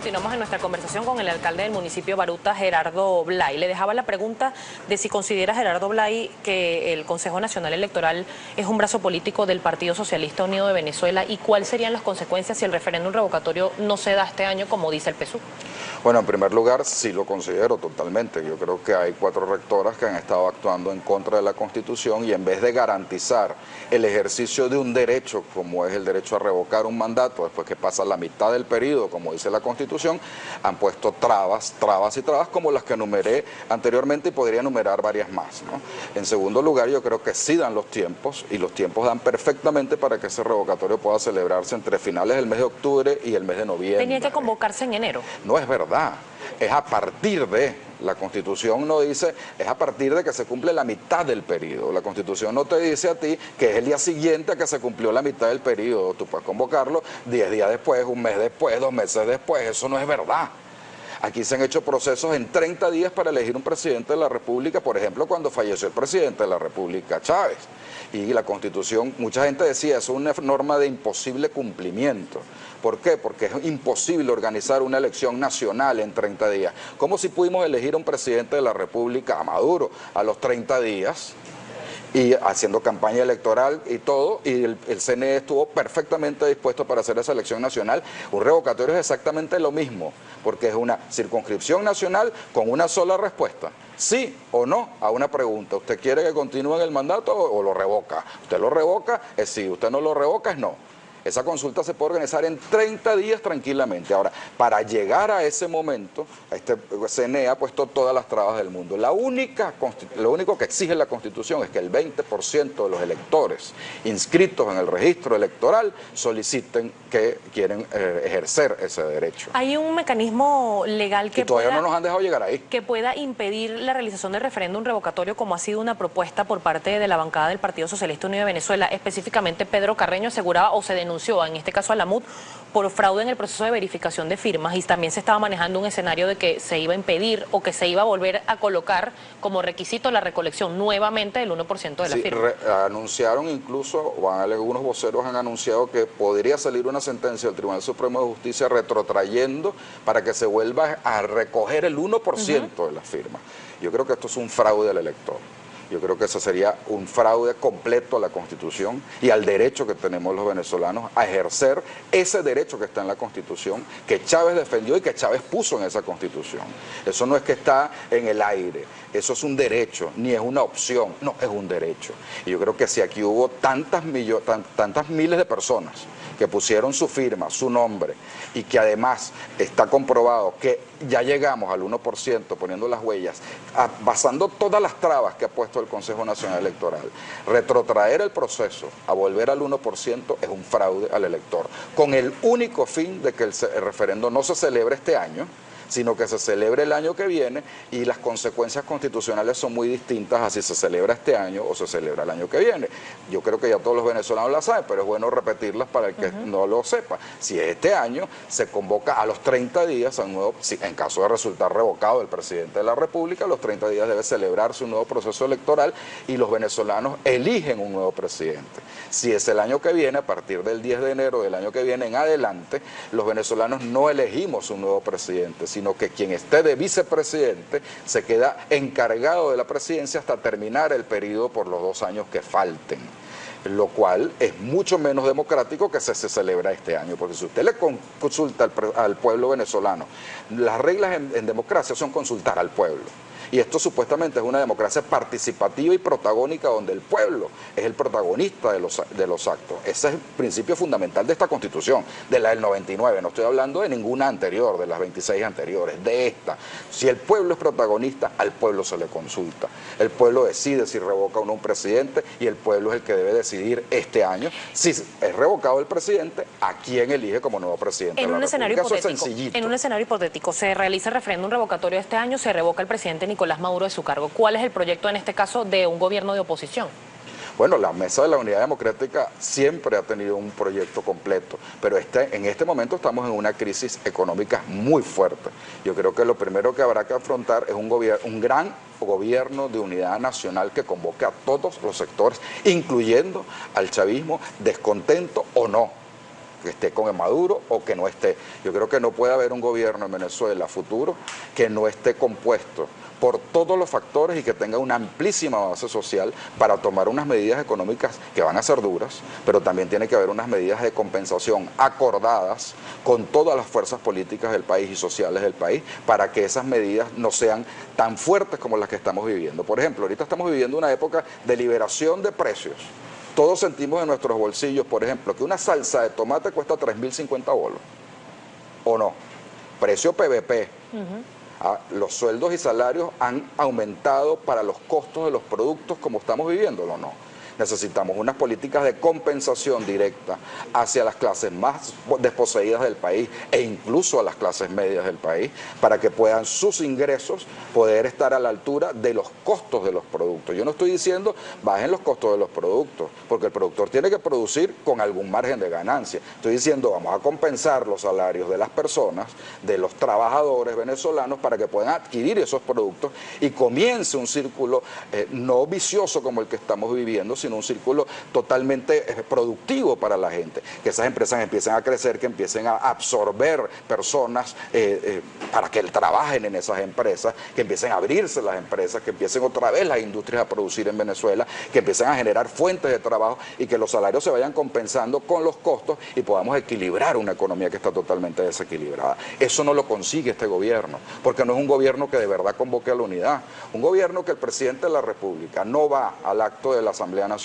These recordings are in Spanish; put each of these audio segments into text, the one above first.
continuamos en nuestra conversación con el alcalde del municipio Baruta, Gerardo Blay. Le dejaba la pregunta de si considera Gerardo Blay que el Consejo Nacional Electoral es un brazo político del Partido Socialista Unido de Venezuela y cuáles serían las consecuencias si el referéndum revocatorio no se da este año, como dice el PSUV. Bueno, en primer lugar, sí lo considero totalmente. Yo creo que hay 4 rectoras que han estado actuando en contra de la Constitución y en vez de garantizar el ejercicio de un derecho, como es el derecho a revocar un mandato después que pasa la mitad del periodo, como dice la Constitución, han puesto trabas como las que enumeré anteriormente y podría enumerar varias más, ¿no? En segundo lugar, yo creo que sí dan los tiempos y los tiempos dan perfectamente para que ese revocatorio pueda celebrarse entre finales del mes de octubre y el mes de noviembre. Tenía que convocarse en enero. No es verdad. Es a partir de, la Constitución no dice, es a partir de que se cumple la mitad del periodo. La Constitución no te dice a ti que es el día siguiente a que se cumplió la mitad del periodo. Tú puedes convocarlo 10 días después, un mes después, 2 meses después. Eso no es verdad. Aquí se han hecho procesos en 30 días para elegir un presidente de la República, por ejemplo, cuando falleció el presidente de la República, Chávez. Y la Constitución, mucha gente decía, es una norma de imposible cumplimiento. ¿Por qué? Porque es imposible organizar una elección nacional en 30 días. ¿Cómo si pudimos elegir a un presidente de la República, a Maduro, a los 30 días? Y haciendo campaña electoral y todo, y el CNE estuvo perfectamente dispuesto para hacer esa elección nacional. Un revocatorio es exactamente lo mismo, porque es una circunscripción nacional con una sola respuesta. Sí o no a una pregunta. ¿Usted quiere que continúe en el mandato o lo revoca? Usted lo revoca, es sí. Usted no lo revoca, es no. Esa consulta se puede organizar en 30 días tranquilamente. Ahora, para llegar a ese momento, este CNE ha puesto todas las trabas del mundo. Lo único que exige la Constitución es que el 20% de los electores inscritos en el registro electoral soliciten que quieren ejercer ese derecho. ¿Hay un mecanismo legal que todavía no nos han dejado llegar ahí, que pueda impedir la realización del referéndum revocatorio, como ha sido una propuesta por parte de la bancada del Partido Socialista Unido de Venezuela? Específicamente, Pedro Carreño aseguraba o se denunció, en este caso a la MUD, por fraude en el proceso de verificación de firmas, y también se estaba manejando un escenario de que se iba a impedir o que se iba a volver a colocar como requisito la recolección nuevamente del 1% de la firma. Anunciaron incluso, o algunos voceros han anunciado que podría salir una sentencia del Tribunal Supremo de Justicia retrotrayendo para que se vuelva a recoger el 1% de las firmas. Yo creo que esto es un fraude al elector. Yo creo que eso sería un fraude completo a la Constitución y al derecho que tenemos los venezolanos a ejercer ese derecho que está en la Constitución, que Chávez defendió y que Chávez puso en esa Constitución. Eso no es que está en el aire, eso es un derecho, ni es una opción, no, es un derecho. Y yo creo que si aquí hubo tantas miles de personas que pusieron su firma, su nombre, y que además está comprobado que ya llegamos al 1% poniendo las huellas, basando todas las trabas que ha puesto el Consejo Nacional Electoral, retrotraer el proceso a volver al 1% es un fraude al elector, con el único fin de que el referendo no se celebre este año, sino que se celebre el año que viene, y las consecuencias constitucionales son muy distintas a si se celebra este año o se celebra el año que viene. Yo creo que ya todos los venezolanos la saben, pero es bueno repetirlas para el que no lo sepa. Si es este año, se convoca a los 30 días a un nuevo, en caso de resultar revocado el presidente de la República, a los 30 días debe celebrarse un nuevo proceso electoral y los venezolanos eligen un nuevo presidente. Si es el año que viene, a partir del 10 de enero del año que viene en adelante, los venezolanos no elegimos un nuevo presidente, sino que quien esté de vicepresidente se queda encargado de la presidencia hasta terminar el periodo por los 2 años que falten, lo cual es mucho menos democrático que se celebra este año, porque si usted le consulta al pueblo venezolano, las reglas en democracia son consultar al pueblo. Y esto supuestamente es una democracia participativa y protagónica donde el pueblo es el protagonista de los actos. Ese es el principio fundamental de esta Constitución, de la del 99. No estoy hablando de ninguna anterior, de las 26 anteriores, de esta. Si el pueblo es protagonista, al pueblo se le consulta. El pueblo decide si revoca o no un presidente y el pueblo es el que debe decidir este año si es revocado el presidente, a quién elige como nuevo presidente de la República. Eso es sencillito. En un escenario hipotético, se realiza el referéndum revocatorio este año, se revoca el presidente Nicolás Maduro de su cargo. ¿Cuál es el proyecto en este caso de un gobierno de oposición? Bueno, la Mesa de la Unidad Democrática siempre ha tenido un proyecto completo, pero en este momento estamos en una crisis económica muy fuerte. Yo creo que lo primero que habrá que afrontar es un gran gobierno de unidad nacional que convoque a todos los sectores, incluyendo al chavismo, descontento o no. que esté con Maduro o que no esté. Yo creo que no puede haber un gobierno en Venezuela futuro que no esté compuesto por todos los factores y que tenga una amplísima base social para tomar unas medidas económicas que van a ser duras, pero también tiene que haber unas medidas de compensación acordadas con todas las fuerzas políticas del país y sociales del país para que esas medidas no sean tan fuertes como las que estamos viviendo. Por ejemplo, ahorita estamos viviendo una época de liberación de precios. Todos sentimos en nuestros bolsillos, por ejemplo, que una salsa de tomate cuesta 3.050 bolos, ¿o no? Precio PVP. Los sueldos y salarios han aumentado para los costos de los productos como estamos viviéndolo, ¿o no? Necesitamos unas políticas de compensación directa hacia las clases más desposeídas del país e incluso a las clases medias del país para que puedan sus ingresos poder estar a la altura de los costos de los productos. Yo no estoy diciendo bajen los costos de los productos, porque el productor tiene que producir con algún margen de ganancia. Estoy diciendo vamos a compensar los salarios de las personas, de los trabajadores venezolanos para que puedan adquirir esos productos y comience un círculo no vicioso como el que estamos viviendo, sino un círculo totalmente productivo para la gente, que esas empresas empiecen a crecer, que empiecen a absorber personas para que trabajen en esas empresas, que empiecen a abrirse las empresas, que empiecen otra vez las industrias a producir en Venezuela, que empiecen a generar fuentes de trabajo y que los salarios se vayan compensando con los costos y podamos equilibrar una economía que está totalmente desequilibrada. Eso no lo consigue este gobierno, porque no es un gobierno que de verdad convoque a la unidad, un gobierno que el presidente de la República no va al acto de la Asamblea Nacional,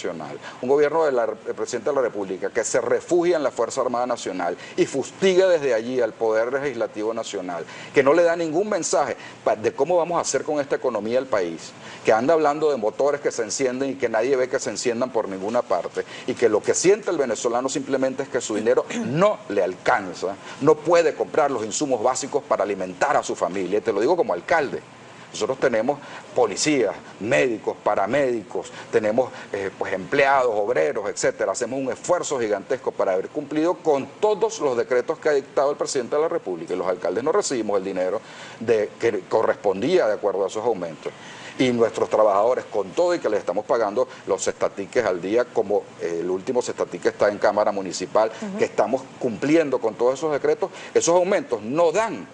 un gobierno del presidente de la República que se refugia en la Fuerza Armada Nacional y fustiga desde allí al Poder Legislativo Nacional, que no le da ningún mensaje de cómo vamos a hacer con esta economía del país, que anda hablando de motores que se encienden y que nadie ve que se enciendan por ninguna parte, y que lo que siente el venezolano simplemente es que su dinero no le alcanza, no puede comprar los insumos básicos para alimentar a su familia, y te lo digo como alcalde. Nosotros tenemos policías, médicos, paramédicos, tenemos pues empleados, obreros, etcétera. Hacemos un esfuerzo gigantesco para haber cumplido con todos los decretos que ha dictado el presidente de la República. Y los alcaldes no recibimos el dinero que correspondía de acuerdo a esos aumentos. Y nuestros trabajadores, con todo y que les estamos pagando los cestatiques al día, como el último cestatique está en Cámara Municipal, que estamos cumpliendo con todos esos decretos, esos aumentos no dan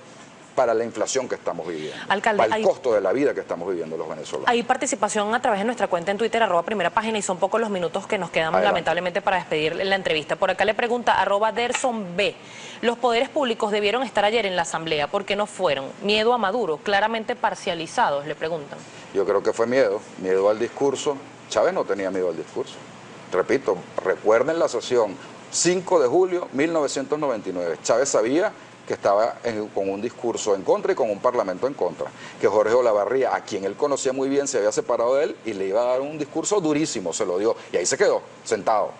para la inflación que estamos viviendo, alcalde, para el costo de la vida que estamos viviendo los venezolanos. Hay participación a través de nuestra cuenta en Twitter, @primerapágina, y son pocos los minutos que nos quedan lamentablemente para despedir la entrevista. Por acá le pregunta @DersonB, los poderes públicos debieron estar ayer en la Asamblea, ¿por qué no fueron? Miedo a Maduro, claramente parcializados, le preguntan. Yo creo que fue miedo al discurso. Chávez no tenía miedo al discurso. Repito, recuerden la sesión 5 de julio 1999. Chávez sabía que estaba con un discurso en contra y con un parlamento en contra, que Jorge Olavarría, a quien él conocía muy bien, se había separado de él y le iba a dar un discurso durísimo, se lo dio, y ahí se quedó, sentado.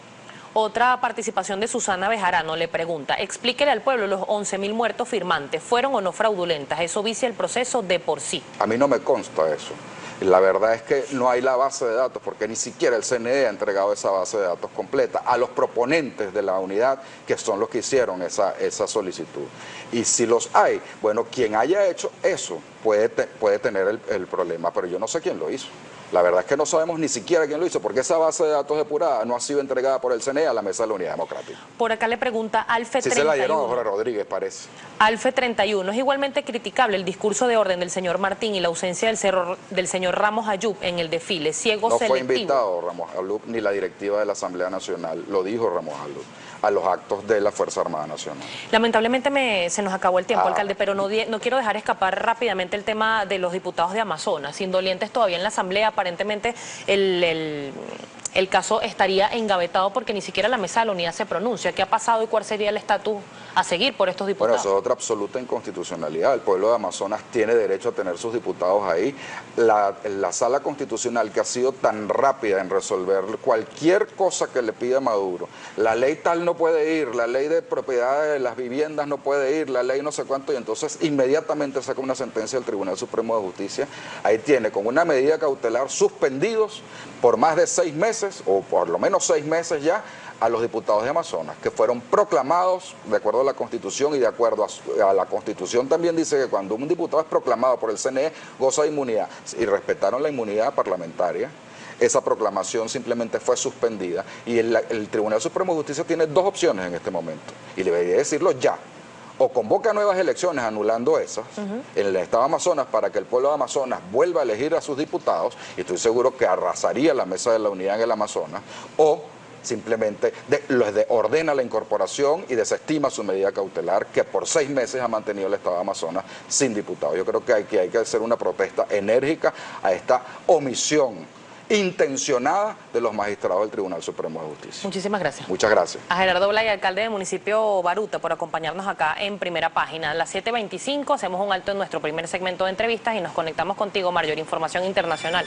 Otra participación de Susana Bejarano le pregunta, explíquele al pueblo los 11.000 muertos firmantes, ¿fueron o no fraudulentas? Eso vicia el proceso de por sí. A mí no me consta eso. La verdad es que no hay la base de datos, porque ni siquiera el CNE ha entregado esa base de datos completa a los proponentes de la unidad, que son los que hicieron esa solicitud. Y si los hay, bueno, quien haya hecho eso puede tener el problema, pero yo no sé quién lo hizo. La verdad es que no sabemos ni siquiera quién lo hizo, porque esa base de datos depurada no ha sido entregada por el CNE a la Mesa de la Unidad Democrática. Por acá le pregunta Alfe 31. Sí se la dieron a Jorge Rodríguez, parece. Alfe 31. Es igualmente criticable el discurso de orden del señor Martín y la ausencia del señor Ramos Ayub en el desfile. Ciego no selectivo. No fue invitado Ramos Ayub ni la directiva de la Asamblea Nacional, lo dijo Ramos Ayub, a los actos de la Fuerza Armada Nacional. Lamentablemente se nos acabó el tiempo, alcalde, pero no quiero dejar escapar rápidamente el tema de los diputados de Amazonas, indolentes todavía en la Asamblea. Aparentemente el caso estaría engavetado porque ni siquiera la Mesa de la Unidad se pronuncia. ¿Qué ha pasado y cuál sería el estatus a seguir por estos diputados? Bueno, eso es otra absoluta inconstitucionalidad. El pueblo de Amazonas tiene derecho a tener sus diputados ahí. La sala constitucional, que ha sido tan rápida en resolver cualquier cosa que le pida Maduro, la ley tal no puede ir, la ley de propiedad de las viviendas no puede ir, la ley no sé cuánto, y entonces inmediatamente saca una sentencia del Tribunal Supremo de Justicia. Ahí tiene, con una medida cautelar, suspendidos por más de 6 meses, o por lo menos 6 meses ya, a los diputados de Amazonas, que fueron proclamados de acuerdo a la Constitución, y de acuerdo a la Constitución también dice que cuando un diputado es proclamado por el CNE, goza de inmunidad, y respetaron la inmunidad parlamentaria. esa proclamación simplemente fue suspendida y el Tribunal Supremo de Justicia tiene dos opciones en este momento y debería decirlo ya. O convoca nuevas elecciones anulando esas en el estado de Amazonas para que el pueblo de Amazonas vuelva a elegir a sus diputados, y estoy seguro que arrasaría la mesa de la unidad en el Amazonas, o simplemente ordena la incorporación y desestima su medida cautelar que por 6 meses ha mantenido el estado de Amazonas sin diputados. Yo creo que hay que hacer una protesta enérgica a esta omisión intencionada de los magistrados del Tribunal Supremo de Justicia. Muchísimas gracias. Muchas gracias. A Gerardo Blay, alcalde del municipio Baruta, por acompañarnos acá en Primera Página. A las 7:25 hacemos un alto en nuestro primer segmento de entrevistas y nos conectamos contigo, Marjorie, información internacional.